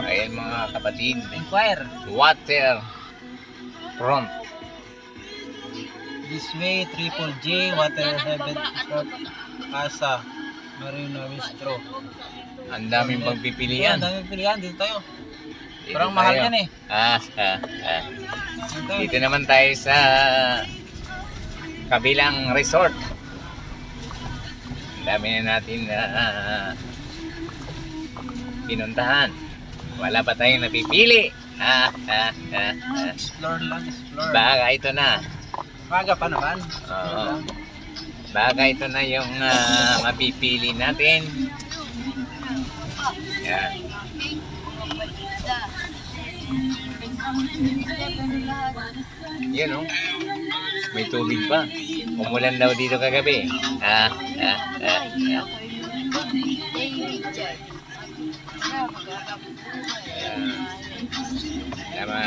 Ayan mga kapatid. Inquire. Water front. This way, Triple J, Water Heaven, Casa, Marina Bistro. Ang daming Yan, pagpipilian. daming pilihan. Dito tayo. Dito Parang mahal tayo. yan eh. Dito naman tayo sa kabilang resort. Ang dami na natin na pinuntahan. Wala pa tayong napipili. Explore lang, explore. Baka ito na. Maga pa naman. Oo. Baka ito na yung mapipili natin. Yan. Yun oh. May tubig pa. Umulan daw dito kagabi.